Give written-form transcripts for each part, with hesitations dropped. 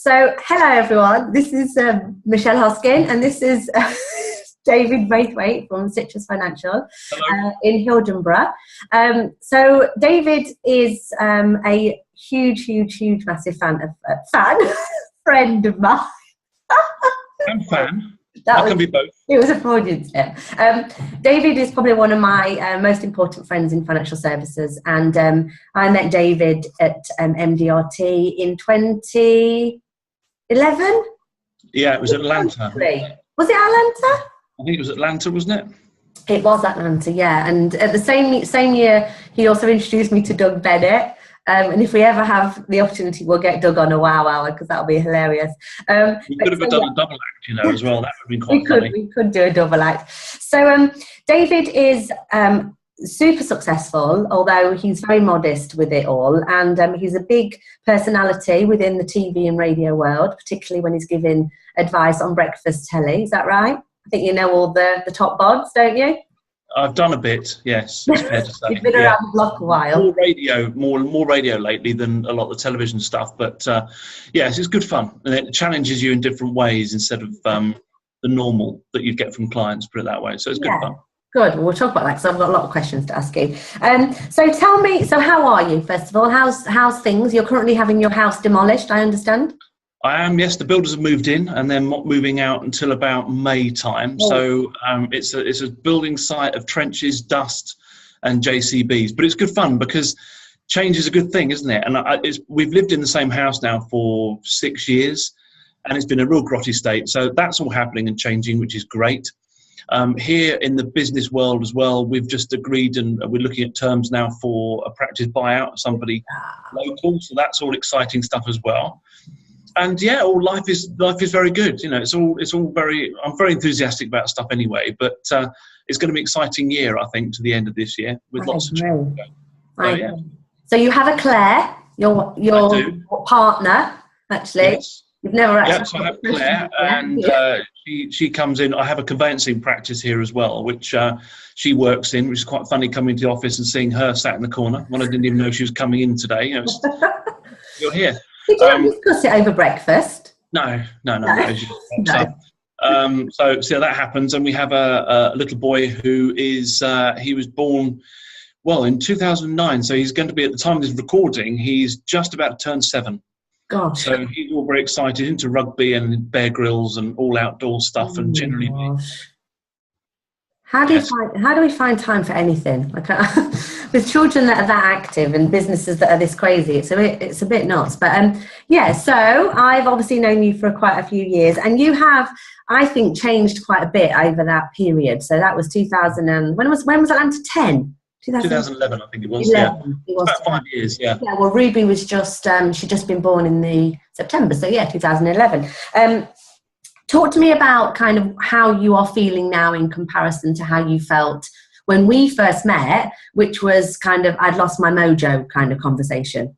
So, hello everyone. This is Michelle Hoskin, and this is David Braithwaite from Citrus Financial in Hildenborough. So, David is a huge, massive friend of mine. I'm fan. That can be both. It was a Freudian slip. David is probably one of my most important friends in financial services, and I met David at MDRT in 2011. Yeah, it was Atlanta. Was it Atlanta? I think it was Atlanta, wasn't it? It was Atlanta, yeah. And at the same year, he also introduced me to Doug Bennett. And if we ever have the opportunity, we'll get Doug on a WOW Hour because that'll be hilarious. We could have done a double act, as well. That would have been quite funny. We could do a double act. So David is super successful, although he's very modest with it all. And he's a big personality within the TV and radio world, particularly when he's giving advice on breakfast telly. Is that right? I think you know all the top bods, don't you? I've done a bit, yes. It's fair to say. You've been around the block a while. More radio lately than a lot of the television stuff. But yes, it's good fun, and it challenges you in different ways instead of the normal that you get from clients. Put it that way. So it's good fun. Good. Well, we'll talk about that because I've got a lot of questions to ask you. So tell me, so how are you? First of all, how's things? You're currently having your house demolished, I understand. I am, yes. The builders are moved in and they're not moving out until about May time. Oh. So it's a building site of trenches, dust and JCBs. But it's good fun because change is a good thing, isn't it? And we've lived in the same house now for 6 years and it's been a real grotty state. So that's all happening and changing, which is great. Here in the business world as well, we've just agreed and we're looking at terms now for a practice buyout of somebody local. So that's all exciting stuff as well. And yeah, life is very good. It's all very. I'm very enthusiastic about stuff anyway. But it's going to be an exciting year, I think, to the end of this year with lots of change. So you have a Claire, your partner, actually. Yes. You've never actually. Yes, I have Claire, and she comes in. I have a conveyancing practice here as well, which she works in, which is quite funny coming to the office and seeing her sat in the corner when I didn't even know she was coming in today. You're here. Did you discuss it over breakfast? No. So that happens, and we have a little boy who is he was born in 2009. So he's going to be, at the time of this recording, he's just about to turn 7. Gosh. So he's all very excited, into rugby and Bear Grylls and all outdoor stuff, and generally. How do we find time for anything? With children that are that active and businesses that are this crazy, it's a bit nuts. But so I've obviously known you for quite a few years, and you have, I think, changed quite a bit over that period. So that was 2000 and when was Atlanta 10? 2011, I think it was. 11. Yeah, it was about 5 years. Yeah. Yeah. Well, Ruby was she'd just been born in the September, so 2011. Talk to me about kind of how you are feeling now in comparison to how you felt when we first met, which was kind of I'd lost my mojo kind of conversation.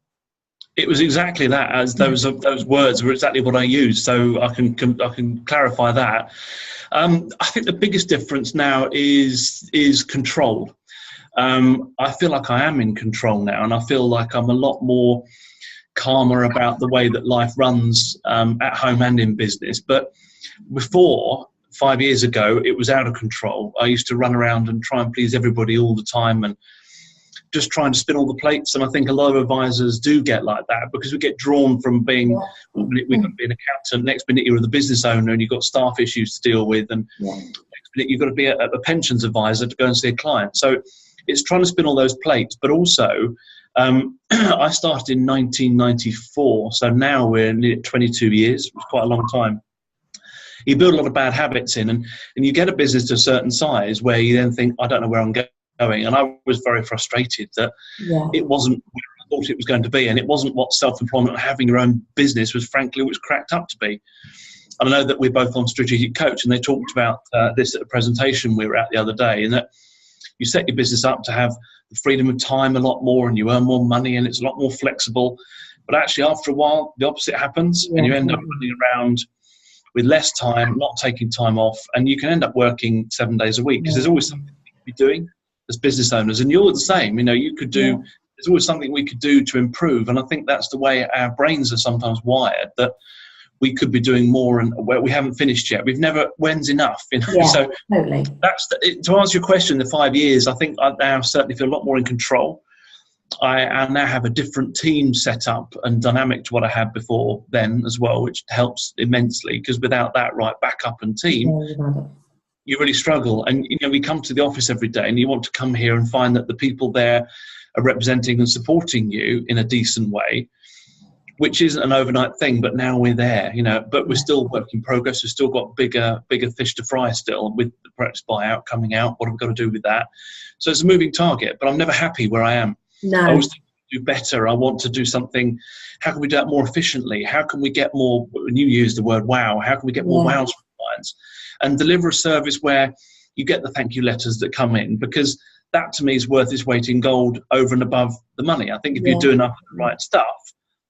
It was exactly that, as those words were exactly what I used. So I can clarify that. I think the biggest difference now is control. I feel like I am in control now, and I feel like I'm a lot more calmer about the way that life runs at home and in business. But before, 5 years ago, it was out of control. I used to run around and try and please everybody all the time and just trying to spin all the plates. And I think a lot of advisors do get like that because we get drawn from being, we've got to be an accountant, next minute you're the business owner and you've got staff issues to deal with, and next minute you've got to be a pensions advisor to go and see a client. So it's trying to spin all those plates, but also I started in 1994, so now we're nearly 22 years, which is quite a long time. You build a lot of bad habits in, and you get a business to a certain size where you then think, I don't know where I'm going. And I was very frustrated that it wasn't where I thought it was going to be, and it wasn't what self-employment, having your own business, was frankly was cracked up to be. And I know that we're both on Strategic Coach, and they talked about this at a presentation we were at the other day, and that you set your business up to have the freedom of time a lot more, and you earn more money, and it's a lot more flexible. But actually, after a while, the opposite happens, and you end up running around with less time, not taking time off, and you can end up working 7 days a week because there's always something we could be doing as business owners. And you're the same. You could do. There's always something we could do to improve, and I think that's the way our brains are sometimes wired. That we could be doing more, and where we haven't finished yet. We've never, when's enough? You know? Yeah, So totally. To answer your question, the 5 years, I think I now certainly feel a lot more in control. I now have a different team set up and dynamic to what I had before then as well, which helps immensely, because without that right backup and team, you really struggle. And, you know, we come to the office every day and you want to come here and find that the people there are representing and supporting you in a decent way, which isn't an overnight thing, but now we're there, you know, but we're still work in progress. We've still got bigger fish to fry still, with the perhaps buyout coming out. What have we got to do with that? So it's a moving target, but I'm never happy where I am. No. I always think to do better. I want to do something. How can we do that more efficiently? How can we get more, when you use the word wow, how can we get more wows from clients and deliver a service where you get the thank you letters that come in? Because that to me is worth its weight in gold over and above the money. I think if you do enough of the right stuff,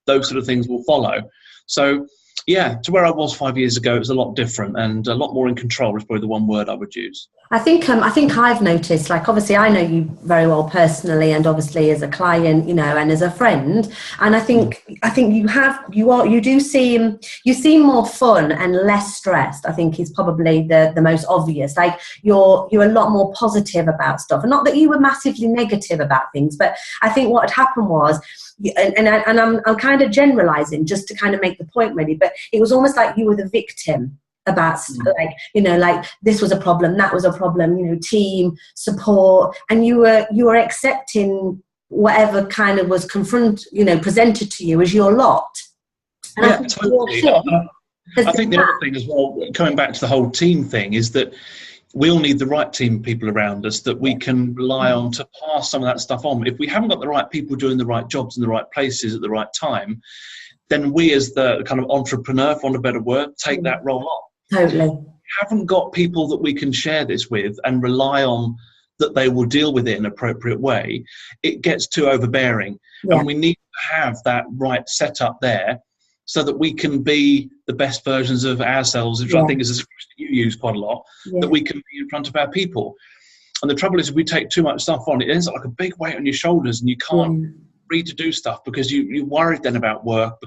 those sort of things will follow. So yeah, to where I was 5 years ago, it was a lot different and a lot more in control is probably the one word I would use. I think I've noticed, like, obviously I know you very well personally, and obviously as a client, you know, and as a friend, and I think you seem more fun and less stressed. I think is probably the most obvious. Like you're a lot more positive about stuff, and not that you were massively negative about things, but I think what had happened was, and I'm kind of generalizing just to kind of make the point maybe, but it was almost like you were the victim about, like, you know, like this was a problem, that was a problem, you know, team support, and you were accepting whatever kind of was presented to you as your lot. And yeah, totally. I think the other thing as well, coming back to the whole team thing, is that we all need the right team of people around us that we can rely on to pass some of that stuff on. If we haven't got the right people doing the right jobs in the right places at the right time, then we as the kind of entrepreneur, for want of a better word, take that role on. Totally. If we haven't got people that we can share this with and rely on that they will deal with it in an appropriate way, it gets too overbearing. And we need to have that right setup there so that we can be the best versions of ourselves, which I think is a expression you use quite a lot, that we can be in front of our people. And the trouble is, if we take too much stuff on, it ends up like a big weight on your shoulders, and you can't free to do stuff because you're worried then about work.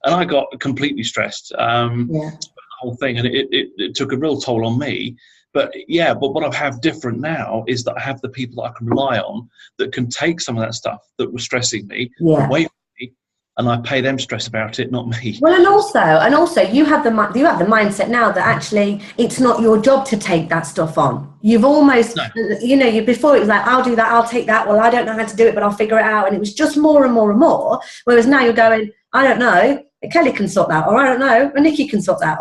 And I got completely stressed, the whole thing, and it took a real toll on me. But what I have different now is that I have the people that I can rely on that can take some of that stuff that was stressing me away from me, and I pay them stress about it, not me. Well, and also you have the mindset now that actually it's not your job to take that stuff on. You've almost, before it was like, I'll do that, I'll take that. Well, I don't know how to do it, but I'll figure it out. And it was just more and more and more. Whereas now you're going, I don't know, Kelly can sort that, or I don't know, Nikki can sort that.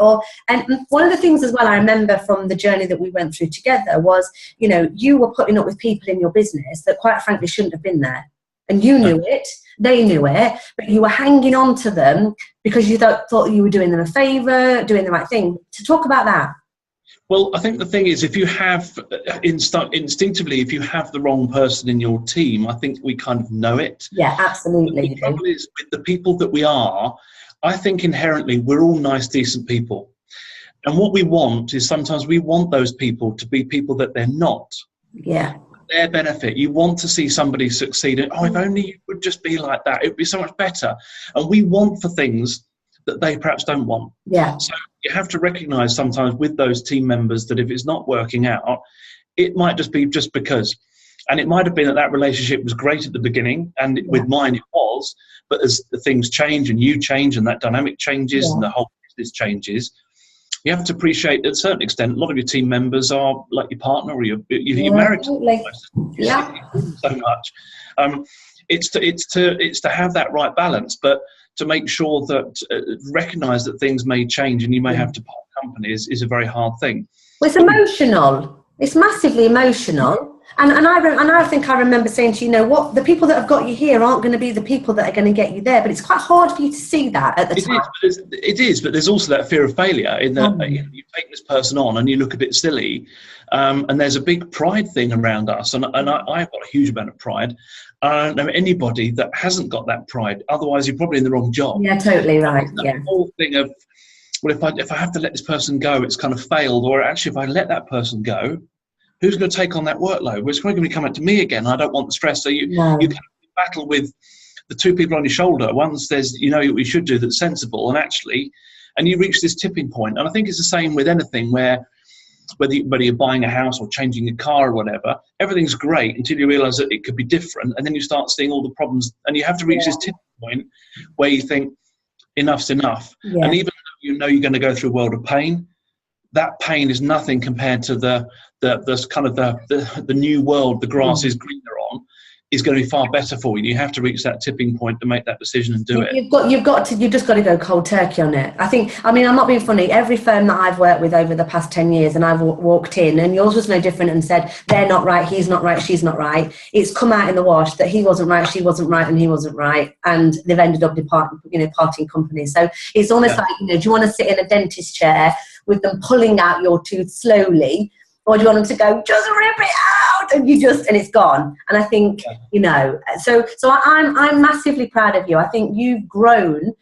And one of the things as well I remember from the journey that we went through together was, you know, you were putting up with people in your business that quite frankly shouldn't have been there. And you knew it, they knew it, but you were hanging on to them because you thought you were doing them a favour, doing the right thing. To talk about that. Well, I think the thing is, if you have instinctively, if you have the wrong person in your team, I think we kind of know it. Yeah, absolutely. The trouble is, with the people that we are, I think inherently we're all nice, decent people. And what we want is sometimes we want those people to be people that they're not. Yeah. Their benefit. You want to see somebody succeed. Oh, if only you would just be like that, it would be so much better. And we want for things that they perhaps don't want. Yeah. So you have to recognize sometimes with those team members that if it's not working out, it might just be just because. And it might have been that relationship was great at the beginning, and with mine it was, but as the things change and you change and that dynamic changes and the whole business changes, you have to appreciate at a certain extent, a lot of your team members are like your partner or you're married to so much. It's to have that right balance, but to make sure that recognize that things may change and you may have to part companies is a very hard thing. Well, it's emotional. It's massively emotional. And I think I remember saying to you, what, the people that have got you here aren't going to be the people that are going to get you there. But it's quite hard for you to see that at the time. It is, but there's also that fear of failure in that you take this person on and you look a bit silly. And there's a big pride thing around us. And I've got a huge amount of pride. I don't know anybody that hasn't got that pride. Otherwise, you're probably in the wrong job. Yeah, totally right. The whole thing of, well, if I have to let this person go, it's kind of failed. Or actually, if I let that person go, who's going to take on that workload? Well, it's going to be coming to me again. I don't want the stress. So you kind of battle with the two people on your shoulder. One says, what you should do that's sensible, and actually, and you reach this tipping point. And I think it's the same with anything where, whether you're buying a house or changing a car or whatever, everything's great until you realise that it could be different, and then you start seeing all the problems, and you have to reach this tipping point where you think enough's enough. And even though you know you're going to go through a world of pain, that pain is nothing compared to the kind of the new world the grass is greener on, is going to be far better for you. You have to reach that tipping point to make that decision and do it. You've just got to go cold turkey on it. I mean, I'm not being funny. Every firm that I've worked with over the past 10 years, and I've walked in, and yours was no different, and said, they're not right, he's not right, she's not right. It's come out in the wash that he wasn't right, she wasn't right, and he wasn't right. And they've ended up parting companies. So it's almost like, do you want to sit in a dentist chair with them pulling out your tooth slowly, or do you want them to go, just rip it out, and it's gone? And I think, so I'm massively proud of you. I think you've grown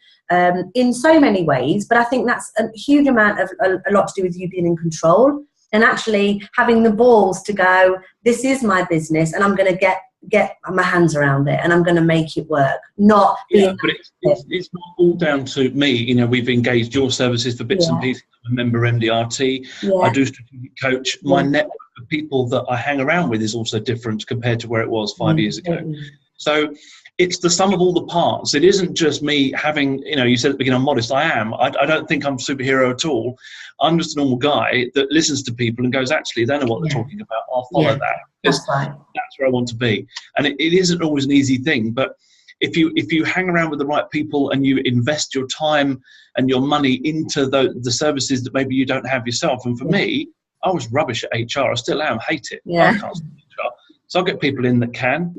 in so many ways, but I think that's a huge amount of a lot to do with you being in control and actually having the balls to go, this is my business, and I'm going to get my hands around it, and I'm going to make it work. But it's not all down to me. We've engaged your services for bits and pieces. I'm a member MDRT. I do strategic coach. My network of people that I hang around with is also different compared to where it was 5 years ago. So it's the sum of all the parts. It isn't just me having, you said at the beginning, I'm modest. I am. I don't think I'm a superhero at all. I'm just a normal guy that listens to people and goes, actually, they know what they're talking about. I'll follow that. That's right. That's where I want to be. And it isn't always an easy thing, but if you hang around with the right people and you invest your time and your money into the services that maybe you don't have yourself. And for me, I was rubbish at HR. I still am. Hate it. I can't stand HR. So I'll get people in that can.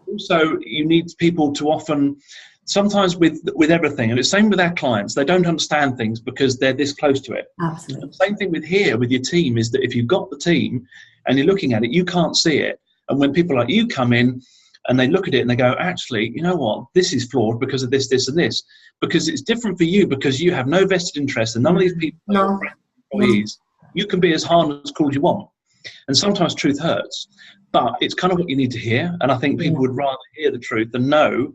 Also, you need people to often, sometimes with everything, and it's the same with our clients, they don't understand things because they're this close to it. Absolutely. The same thing with your team is that if you've got the team and you're looking at it, you can't see it. And when people like you come in and they look at it and they go, actually, you know what, this is flawed because of this, this, and this. Because it's different for you because you have no vested interest, and none of these people are employees. You can be as hard and as cruel as you want. And sometimes truth hurts, but it's kind of what you need to hear. And I think people would rather hear the truth than know,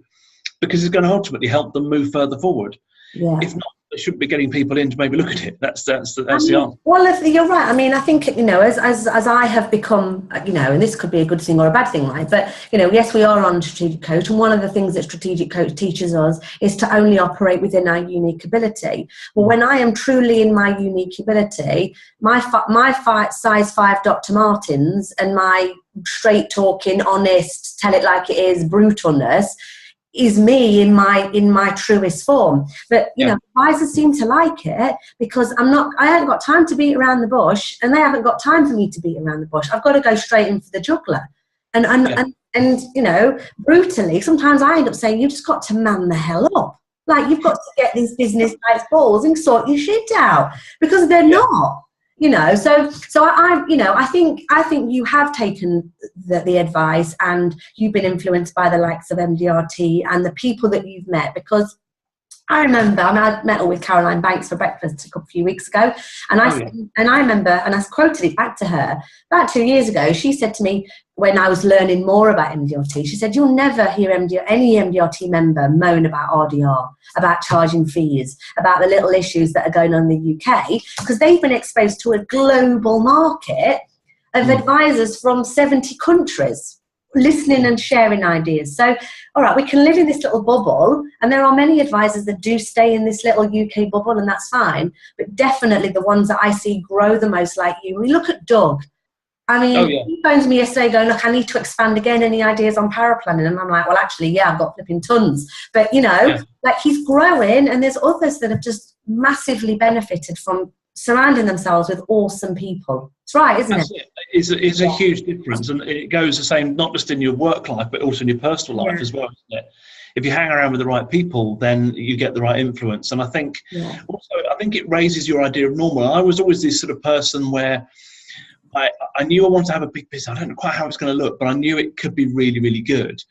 because it's going to ultimately help them move further forward. If not, they shouldn't be getting people in to maybe look at it. That's the answer. Well, you're right. I mean, I think, as I have become, and this could be a good thing or a bad thing, right? But, yes, we are on Strategic Coach. And one of the things that Strategic Coach teaches us is to only operate within our unique ability. Well, when I am truly in my unique ability, my size 5 Dr. Martens and my straight talking, honest, tell it like it is, brutalness is me in my truest form. But advisors seem to like it because I haven't got time to beat around the bush, and they haven't got time for me to beat around the bush. I've got to go straight in for the jugular. And brutally, sometimes I end up saying, you just got to man the hell up. Like, you've got to get these business guys balls and sort your shit out, because they're not. So I think you have taken the advice, and you've been influenced by the likes of MDRT and the people that you've met. Because I remember, I met with Caroline Banks for breakfast a few weeks ago, and I remember, and I quoted it back to her about 2 years ago. She said to me, when I was learning more about MDRT, she said, you'll never hear any MDRT member moan about RDR, about charging fees, about the little issues that are going on in the UK, because they've been exposed to a global market of advisors from 70 countries, listening and sharing ideas. So, all right, we can live in this little bubble, and there are many advisors that do stay in this little UK bubble, and that's fine. But definitely the ones that I see grow the most, like you. We look at Doug. I mean, he phones me yesterday going, look, I need to expand again. Any ideas on power planning? And I'm like, well, actually, I've got flipping tons. But, like, he's growing, and there's others that have just massively benefited from surrounding themselves with awesome people. It's right, isn't it? It's a huge difference, and it goes the same not just in your work life, but also in your personal life as well, isn't it? If you hang around with the right people, then you get the right influence. And I think also, I think it raises your idea of normal. I was always this sort of person where I knew I wanted to have a big business. I don't know quite how it's going to look, but I knew it could be really, really good.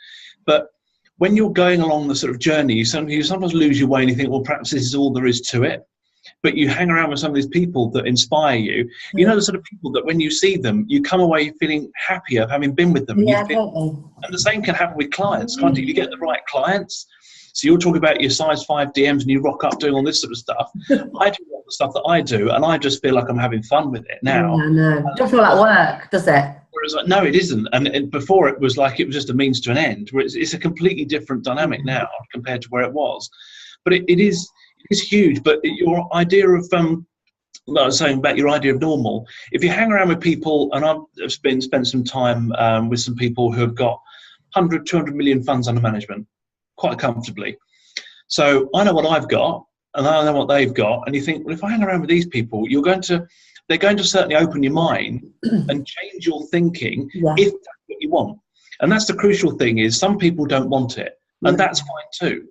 But when you're going along the sort of journey, you sometimes lose your way and you think, well, perhaps this is all there is to it. But you hang around with some of these people that inspire you. You know, the sort of people that when you see them, you come away feeling happier of having been with them. And the same can happen with clients, can't you? You get the right clients, So you're talking about your size 5 DMs and you rock up doing all this sort of stuff. I do all the stuff that I do, and I just feel like I'm having fun with it now. Yeah, no, it doesn't feel like work, does it? Whereas, like, no, it isn't. And before it was like it was just a means to an end. Where it's a completely different dynamic now compared to where it was. But it is huge. But your idea of like I was saying about your idea of normal, if you hang around with people, and I've spent some time with some people who have got 100, 200 million funds under management quite comfortably. So I know what I've got, and I know what they've got, and you think, well, if I hang around with these people, they're going to certainly open your mind and change your thinking if that's what you want. And that's the crucial thing, is some people don't want it, and that's fine too.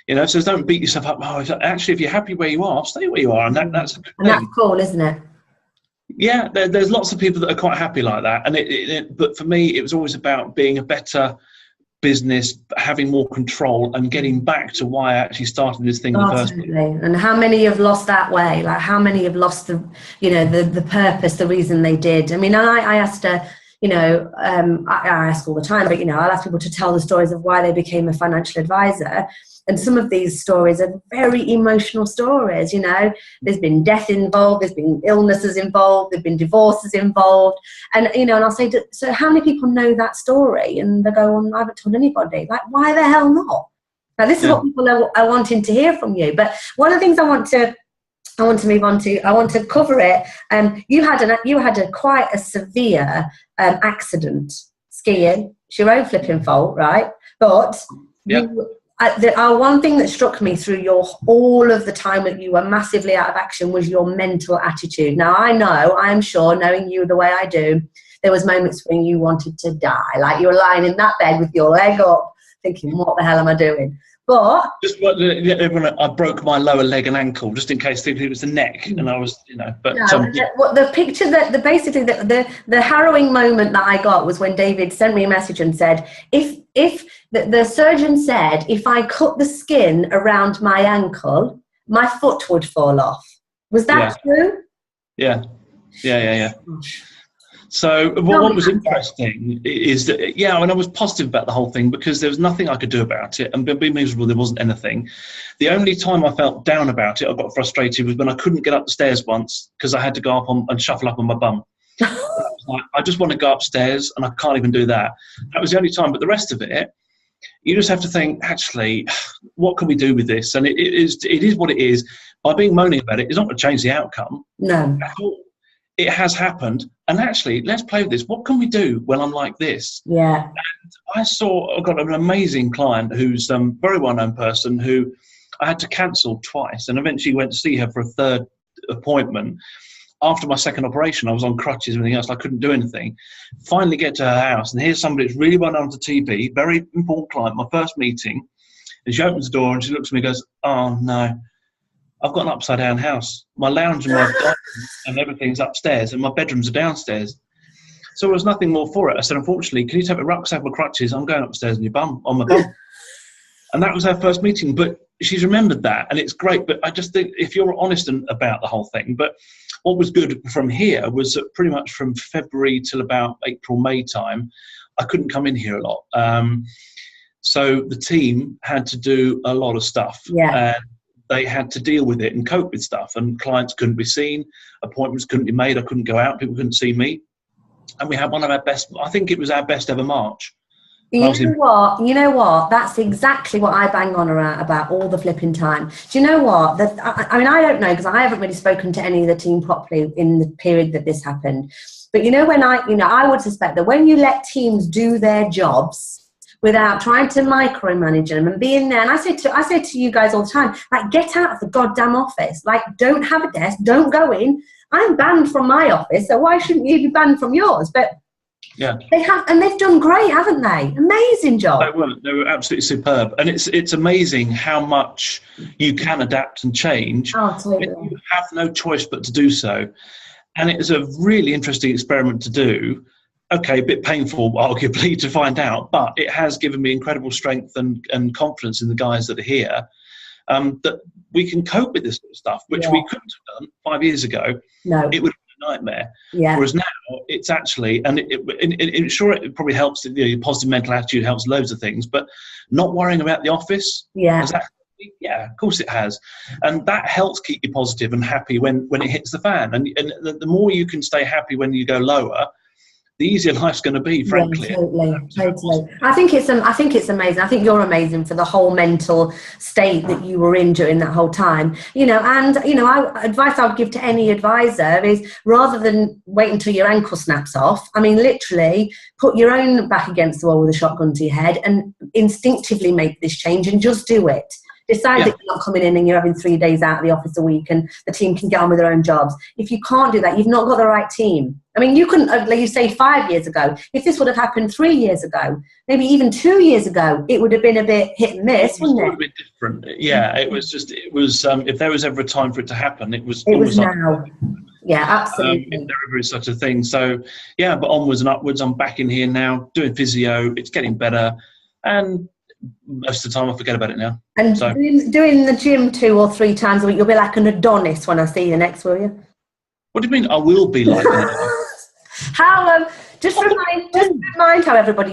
You know, so don't beat yourself up. Oh, actually, if you're happy where you are, stay where you are, and that's a good thing. And that's cool, isn't it? Yeah, there's lots of people that are quite happy like that, and but for me, it was always about being a better business, having more control, and getting back to why I actually started this thing in the first place. And how many have lost that way? Like, how many have lost the purpose, the reason they did? I mean, I asked her, I ask all the time, but I'll ask people to tell the stories of why they became a financial advisor. And some of these stories are very emotional stories. There's been death involved, there's been illnesses involved, there've been divorces involved. And, and I'll say, so how many people know that story? And they go, well, I haven't told anybody. Like, why the hell not? Now, this is what people are wanting to hear from you. But one of the things I want to move on to, I want to cover it. You had quite a severe accident skiing. It's your own flipping fault, right? But one thing that struck me through all of the time that you were massively out of action was your mental attitude. Now, I'm sure, knowing you the way I do, there was moments when you wanted to die. Like, you were lying in that bed with your leg up, thinking, what the hell am I doing? But I broke my lower leg and ankle, just in case thinking it was the neck, and I was, But the picture basically the harrowing moment that I got was when David sent me a message and said, if the surgeon said if I cut the skin around my ankle, my foot would fall off. Was that true? Yeah. So what was interesting is that, I was positive about the whole thing because there was nothing I could do about it, and being miserable, there wasn't anything. The only time I felt down about it, I got frustrated, was when I couldn't get up the stairs once because I had to go up and shuffle up on my bum. I just want to go upstairs, and I can't even do that. That was the only time, but the rest of it, you just have to think, actually, what can we do with this? And it is what it is. By being moaning about it, it's not going to change the outcome. No. At all. It has happened, and actually, let's play with this. What can we do when I'm like this? Yeah. And I've got an amazing client who's a very well-known person who I had to cancel twice, and eventually went to see her for a third appointment. After my second operation, I was on crutches and everything else. I couldn't do anything. Finally get to her house, and here's somebody that's really well known to TV, very important client, my first meeting. And she opens the door and she looks at me and goes, oh, no. I've got an upside-down house. My lounge and my dining and everything's upstairs, and my bedrooms are downstairs. So there was nothing more for it. I said, unfortunately, can you take my rucksack, my crutches? I'm going upstairs on my bum. And that was our first meeting. But she's remembered that, and it's great. But I just think if you're honest about the whole thing. But what was good from here was that pretty much from February till about April, May time, I couldn't come in here a lot. So the team had to do a lot of stuff. Yeah. And they had to deal with it and cope with stuff, and clients couldn't be seen, appointments couldn't be made, I couldn't go out, people couldn't see me, and we had one of our best, I think it was our best ever March. You know what? That's exactly what I bang on about all the flipping time. Do you know what? I mean, I don't know, because I haven't really spoken to any of the team properly in the period that this happened. But when I would suspect that when you let teams do their jobs without trying to micromanage them and being there. And I say to you guys all the time, like, get out of the goddamn office. Like, don't have a desk, don't go in. I'm banned from my office, so why shouldn't you be banned from yours? But yeah, they've done great, haven't they? Amazing job. They were absolutely superb. And it's amazing how much you can adapt and change. Oh, totally. You have no choice but to do so. And it is a really interesting experiment to do. Okay, a bit painful, arguably, to find out, but it has given me incredible strength and confidence in the guys that are here, that we can cope with this sort of stuff, which we couldn't have done 5 years ago. No. It would have been nightmare. Yeah. Whereas now it's actually, and sure, it probably helps. Your positive mental attitude helps loads of things, but not worrying about the office. Yeah. Yeah, of course it has, and that helps keep you positive and happy when it hits the fan. And the more you can stay happy when you go lower, the easier life's going to be, frankly. Yeah, totally. I think it's amazing. I think you're amazing for the whole mental state that you were in during that whole time. Advice I would give to any advisor is, rather than wait until your ankle snaps off, I mean, literally put your own back against the wall with a shotgun to your head and instinctively make this change and just do it. Decide that you're not coming in and you're having 3 days out of the office a week and the team can get on with their own jobs. If you can't do that, you've not got the right team. I mean, you couldn't, like you say, 5 years ago. If this would have happened 3 years ago, maybe even 2 years ago, it would have been a bit hit and miss, wouldn't it? It would have been different. Yeah, it was if there was ever a time for it to happen, it was now. Yeah, absolutely. If there ever is such a thing. So, yeah, but onwards and upwards. I'm back in here now, doing physio. It's getting better. And most of the time I forget about it now. And doing the gym 2 or 3 times a week, you'll be like an Adonis when I see you next, will you? What do you mean I will be like that? How just remind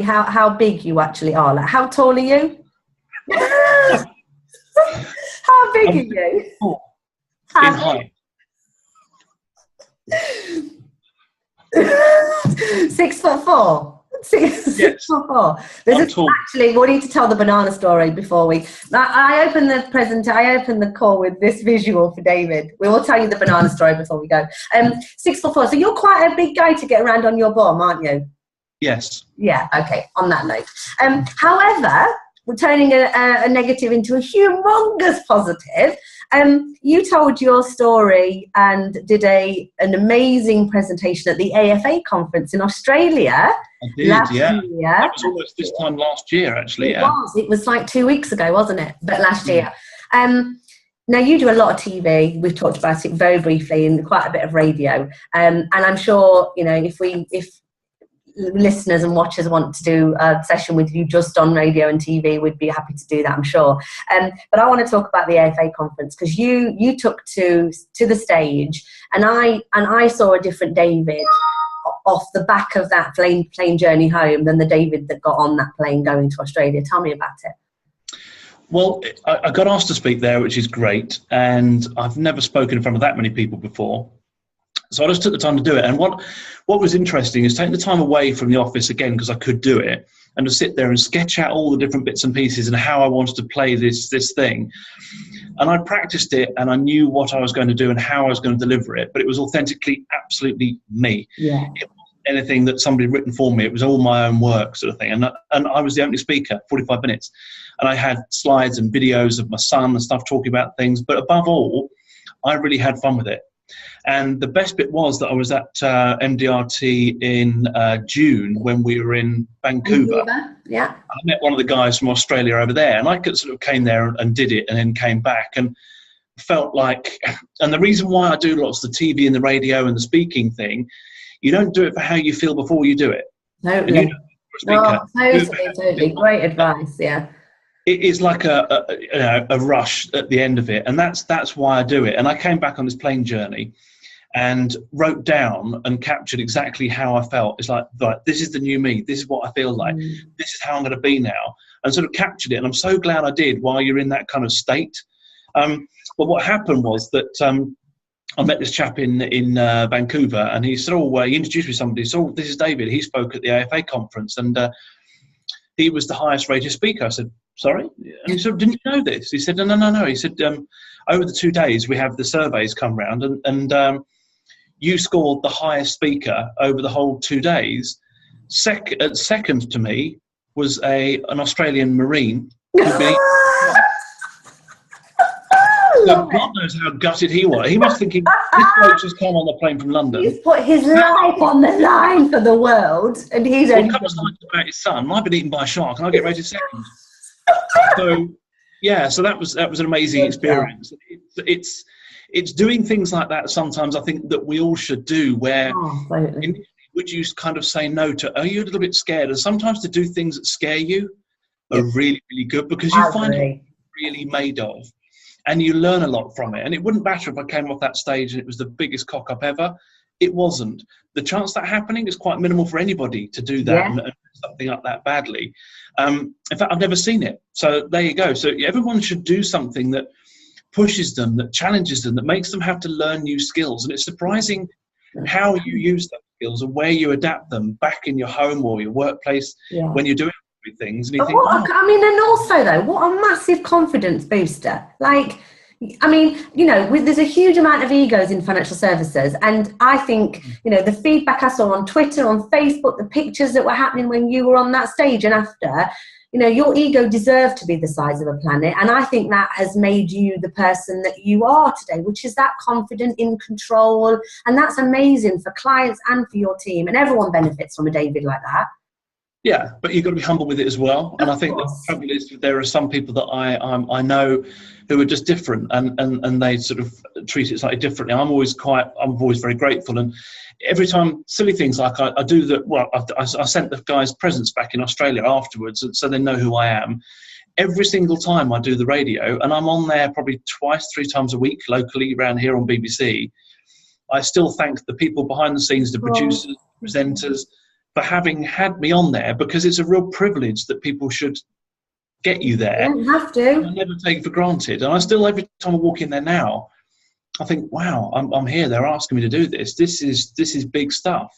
how big you actually are. Like, how tall are you? How big are you? In height. 6'4". 6'4". Actually, we need to tell the banana story before we. I open the call with this visual for David. We will tell you the banana story before we go. 6'4". So you're quite a big guy to get around on your bum, aren't you? Yes. Yeah. Okay. On that note, however, we're turning a negative into a humongous positive. You told your story and did an amazing presentation at the AFA conference in Australia. I did, last year. That was almost this time last year, actually. It was like 2 weeks ago, wasn't it? But last year. Now, you do a lot of TV. We've talked about it very briefly and quite a bit of radio. And I'm sure, if listeners and watchers want to do a session with you just on radio and TV, we'd be happy to do that, I'm sure. But I want to talk about the AFA conference, because you took to the stage, and I saw a different David off the back of that plane journey home than the David that got on that plane going to Australia. Tell me about it. Well, I got asked to speak there, which is great, and I've never spoken in front of that many people before. So I just took the time to do it. And what was interesting is taking the time away from the office again, because I could do it, and to sit there and sketch out all the different bits and pieces and how I wanted to play this thing. And I practiced it, and I knew what I was going to do and how I was going to deliver it, but it was authentically, absolutely me. Yeah. It wasn't anything that somebody had written for me. It was all my own work, sort of thing. And I was the only speaker, 45 minutes. And I had slides and videos of my son and stuff talking about things. But above all, I really had fun with it. And the best bit was that I was at MDRT in June when we were in Vancouver. Yeah. I met one of the guys from Australia over there, and I sort of came there and did it and then came back and felt like, and the reason why I do lots of the TV and the radio and the speaking thing, you don't do it for how you feel before you do it. Totally. Totally. Great advice, yeah. It is like a rush at the end of it, and that's why I do it. And I came back on this plane journey and wrote down and captured exactly how I felt. It's like, this is the new me. This is what I feel like. This is how I'm going to be now. And sort of captured it. And I'm so glad I did while you're in that kind of state. But what happened was that I met this chap in Vancouver, and he said, he introduced me to somebody. So this is David. He spoke at the AFA conference, and he was the highest rated speaker. I said, sorry? And he said, didn't you know this? He said, no. He said, over the 2 days, we have the surveys come round, and you scored the highest speaker over the whole 2 days. Second to me was an Australian Marine. God knows how gutted he was. He was thinking, this bloke just come on the plane from London. He's put his life on the line for the world, and he's only... A couple of slides about his son. I've been eaten by a shark, and I get rated second. So, yeah, so that was an amazing experience. It's doing things like that sometimes I think that we all should do, where would you kind of say no to, are you a little bit scared? And sometimes to do things that scare you are really, really good, because you find it really made of. And you learn a lot from it. And it wouldn't matter if I came off that stage and it was the biggest cock-up ever. it wasn't. The chance that happening is quite minimal for anybody to do that and mess something up that badly. In fact, I've never seen it. So there you go. So everyone should do something that pushes them, that challenges them, that makes them have to learn new skills. And it's surprising how you use those skills and where you adapt them back in your home or your workplace when you're doing things. And you think, I mean, and also though, what a massive confidence booster. Like, I mean, you know, there's a huge amount of egos in financial services. And I think, you know, the feedback I saw on Twitter, on Facebook, the pictures that were happening when you were on that stage and after, you know, your ego deserved to be the size of a planet. And I think that has made you the person that you are today, which is that confident, in control. And that's amazing for clients and for your team. And everyone benefits from a David like that. Yeah, but you've got to be humble with it as well. And I think the trouble is there are some people that I know who are just different and they sort of treat it slightly differently. I'm always very grateful. And every time, silly things like I do that, well, I sent the guys presents back in Australia afterwards so they know who I am. Every single time I do the radio, and I'm on there probably 2-3 times a week locally around here on BBC, I still thank the people behind the scenes, the producers, presenters, for having had me on there, because it's a real privilege that people should get you there. You don't have to. I never take it for granted. And I still, every time I walk in there now, I think, wow, I'm here. They're asking me to do this. This is big stuff.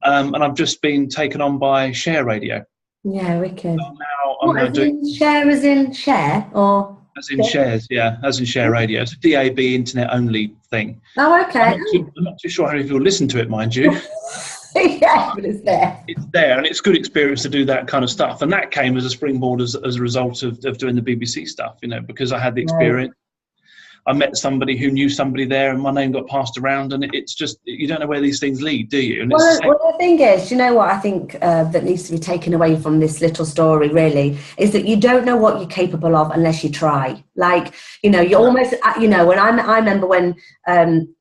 And I've just been taken on by Share Radio. Yeah, wicked. So now I'm now doing Share as in share, or as in shares, yeah, as in Share Radio. It's a DAB internet only thing. Oh, okay. I'm not too sure how many people listen to it, mind you. Yeah, but it's there. It's there, and it's a good experience to do that kind of stuff. And that came as a springboard as a result of doing the BBC stuff, you know, because I had the experience. I met somebody who knew somebody there, and my name got passed around. And it's just, you don't know where these things lead, do you? And well, the thing is, you know what I think that needs to be taken away from this little story, really, is that you don't know what you're capable of unless you try. Like, you know, you almost, you know, when I remember when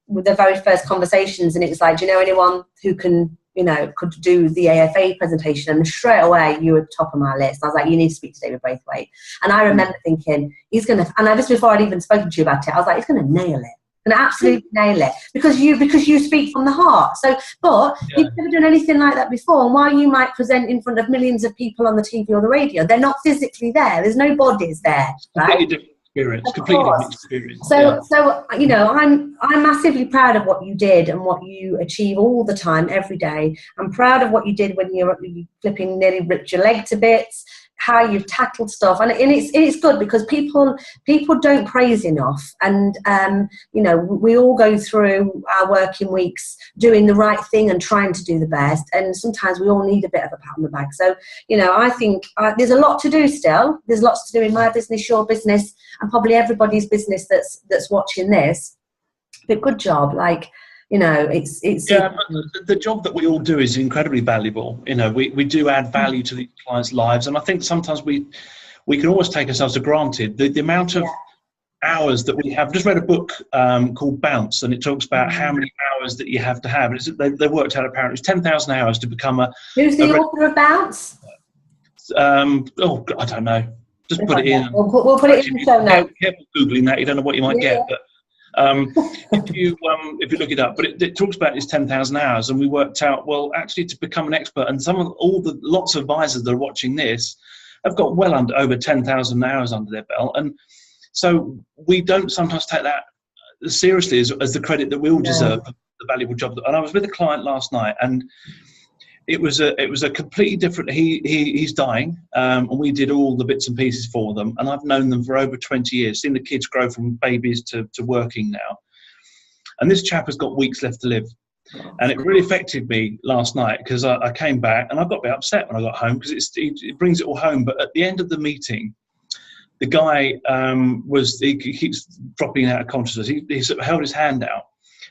with the very first conversations, and it was like, do you know anyone who can, you know, could do the AFA presentation? And straight away, you were top of my list. I was like, you need to speak to David Braithwaite. And I remember thinking, he's going to, and just before I'd even spoken to you about it, I was like, he's going to nail it. And absolutely nail it, because you speak from the heart. So, but you've never done anything like that before. And while you might present in front of millions of people on the TV or the radio, they're not physically there. There's no bodies there. Completely different experience. Completely different experience. So you know, I'm massively proud of what you did and what you achieve all the time, every day. I'm proud of what you did when you flipping nearly ripped your leg to bits. How you've tackled stuff, and it's good, because people don't praise enough, and you know, we all go through our working weeks doing the right thing and trying to do the best, and sometimes we all need a bit of a pat on the back. So, you know, I think there's a lot to do still. There's lots to do in my business, your business, and probably everybody's business that's watching this. But good job, like, you know, it's but the job that we all do is incredibly valuable. You know, we do add value to these clients' lives, and I think sometimes we can always take ourselves for granted. The amount of hours that we have. I just read a book called Bounce, and it talks about how many hours that you have to have. They worked out apparently it's 10,000 hours to become a. Who's the author of Bounce? I don't know. Just put it in. We'll put it in the show notes. Careful googling that, you don't know what you might get, but. If you look it up, but it talks about it's 10,000 hours, and we worked out, well, actually, to become an expert, and lots of advisors that are watching this have got well over 10,000 hours under their belt, and so we don't sometimes take that seriously as the credit that we all deserve for the valuable job. And I was with a client last night, and it was a completely different. He's dying, and we did all the bits and pieces for them. And I've known them for over 20 years, seen the kids grow from babies to working now. And this chap has got weeks left to live, and it really affected me last night, because I came back and I got a bit upset when I got home, because it brings it all home. But at the end of the meeting, the guy he keeps dropping out of consciousness. He sort of held his hand out,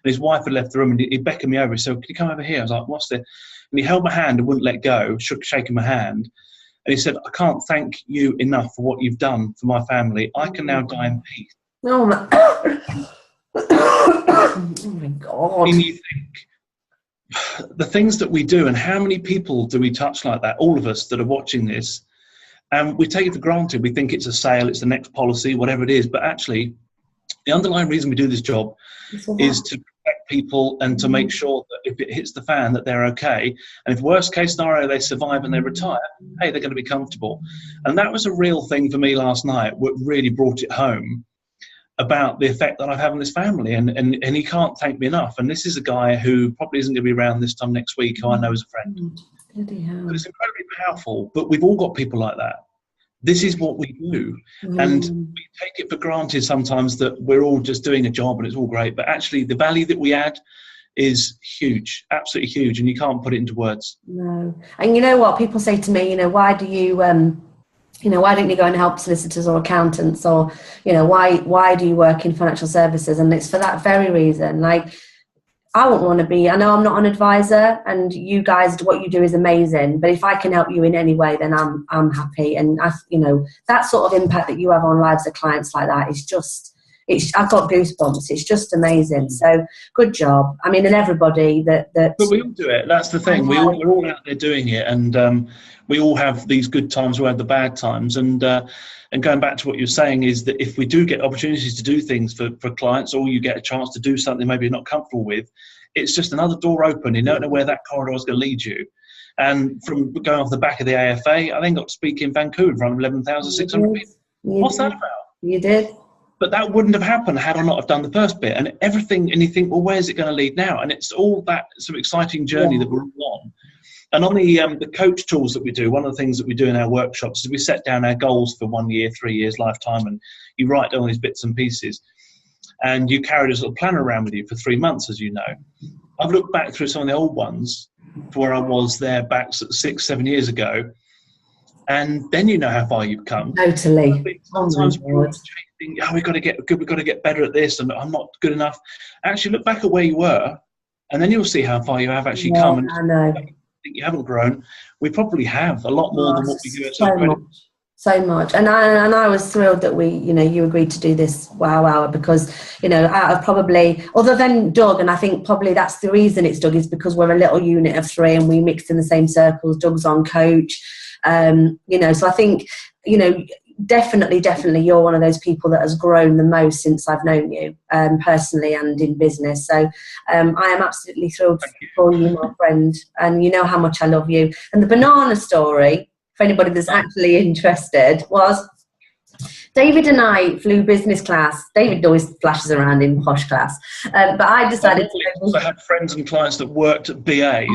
and his wife had left the room, and he beckoned me over. He said, "Can you come over here?" I was like, "What's this?" And he held my hand and wouldn't let go, shaking my hand. And he said, "I can't thank you enough for what you've done for my family. I can now die in peace." Oh my, oh my God. And you think, the things that we do, and how many people do we touch like that, all of us that are watching this, and we take it for granted. We think it's a sale, it's the next policy, whatever it is. But actually, the underlying reason we do this job is to protect people and to make sure that if it hits the fan that they're okay. And if worst case scenario, they survive and they retire, hey, they're going to be comfortable. And that was a real thing for me last night, what really brought it home about the effect that I've had on this family. And he can't thank me enough. And this is a guy who probably isn't going to be around this time next week, who I know is a friend. But it's incredibly powerful. But we've all got people like that. This is what we do. And we take it for granted sometimes that we're all just doing a job and it's all great. But actually, the value that we add is huge, absolutely huge. And you can't put it into words. No. And you know what? People say to me, why do you, why don't you go and help solicitors or accountants, or, why do you work in financial services? And it's for that very reason. Like, I wouldn't want to be, I know I'm not an advisor, and you guys, what you do is amazing, but if I can help you in any way, then I'm happy. And that sort of impact that you have on lives of clients like that is just, I've got goosebumps. It's just amazing. So good job. I mean, and everybody that But we all do it. That's the thing. We're all out there doing it, and we all have these good times. We have the bad times, and going back to what you're saying is that if we do get opportunities to do things for clients, or you get a chance to do something maybe you're not comfortable with, it's just another door open. You don't know where that corridor is going to lead you. And from going off the back of the AFA, I then got to speak in Vancouver in front of 11,600 people. What's that about? You did. But that wouldn't have happened had I not have done the first bit. And everything, and you think, well, where's it going to lead now? And it's all that sort of exciting journey that we're all on. And on the coach tools that we do, one of the things that we do in our workshops is we set down our goals for 1 year, 3 years, lifetime, and you write down these bits and pieces. And you carry this little planner around with you for 3 months, as you know. I've looked back through some of the old ones to where I was there back 6, 7 years ago. And then you know how far you've come. Totally. Sometimes we're thinking, we've got to get good, we've got to get better at this, and I'm not good enough. Actually, look back at where you were, and then you'll see how far you have actually come. And I know. You haven't grown. We probably have a lot more than what we do. So much. And I was thrilled that you agreed to do this WOW Hour, because, out of probably, other than Doug, and I think probably that's the reason it's Doug, is because we're a little unit of 3 and we mixed in the same circles. Doug's on coach. So I think, definitely you're one of those people that has grown the most since I've known you, personally and in business. So I am absolutely thrilled for you, my friend, and you know how much I love you. And the banana story, for anybody that's actually interested, was David and I flew business class. David always flashes around in posh class, but I decided I had friends and clients that worked at BA.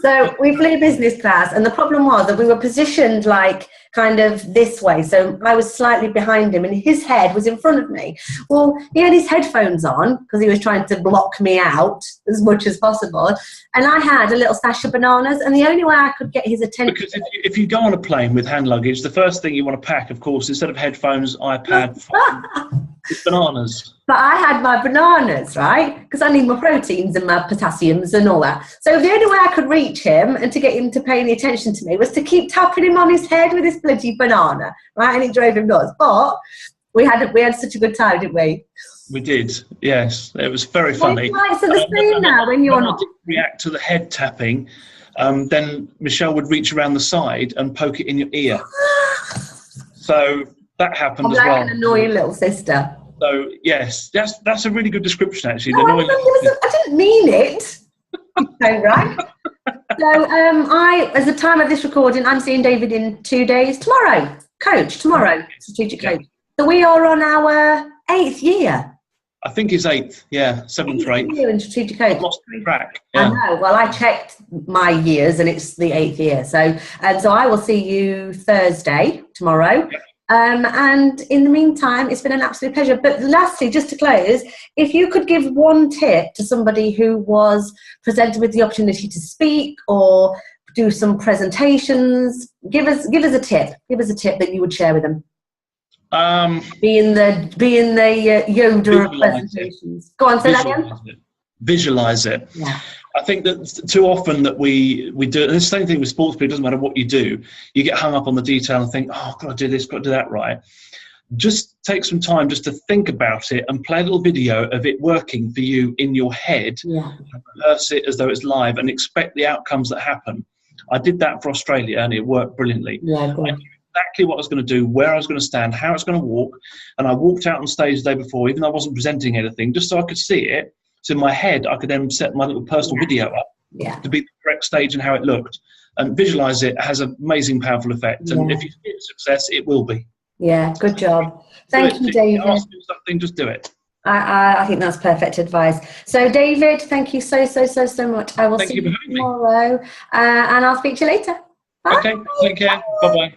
So we flew business class, and the problem was that we were positioned like kind of this way. So I was slightly behind him, and his head was in front of me. Well, he had his headphones on because he was trying to block me out as much as possible. And I had a little stash of bananas, and the only way I could get his attention. Because if you go on a plane with hand luggage, the first thing you want to pack, of course, instead of headphones, iPad, phone, it's bananas. But I had my bananas, right? Because I need my proteins and my potassiums and all that. So the only way I could reach him and to get him to pay any attention to me was to keep tapping him on his head with this bloody banana, right? And it drove him nuts. But we had such a good time, didn't we? We did, yes. It was very funny. It's the same now when you're not. I didn't react to the head tapping, then Michelle would reach around the side and poke it in your ear. So that happened as well. Like an annoying little sister. So yes, that's a really good description, actually. No, I didn't mean it. So right. So as the time of this recording, I'm seeing David in 2 days. Tomorrow, strategic coach. So we are on our 8th year. I think it's 8th, yeah, 7th or 8th. Year in strategic coach. I've lost track. Yeah. I know. Well, I checked my years, and it's the 8th year. So I will see you Thursday tomorrow. Yeah. And in the meantime, it's been an absolute pleasure. But lastly, just to close, if you could give one tip to somebody who was presented with the opportunity to speak or do some presentations, give us a tip. Give us a tip that you would share with them. Being the Yoda of presentations. Go on, say that again. Visualize it. Yeah. I think that too often that we do, and the same thing with sports people, it doesn't matter what you do, you get hung up on the detail and think, oh, I've got to do this, got to do that right. Just take some time just to think about it and play a little video of it working for you in your head. Yeah. And rehearse it as though it's live and expect the outcomes that happen. I did that for Australia and it worked brilliantly. Yeah, I knew exactly what I was going to do, where I was going to stand, how I was going to walk, and I walked out on stage the day before, even though I wasn't presenting anything, just so I could see it. So in my head, I could then set my little personal video up to be the correct stage and how it looked. And visualize it has an amazing, powerful effect. And if you see it a success, it will be. Yeah, good job. Thank you, David. If you ask me something, just do it. I think that's perfect advice. So, David, thank you so much. I will see you tomorrow, and I'll speak to you later. Bye. Okay, take care. Bye-bye.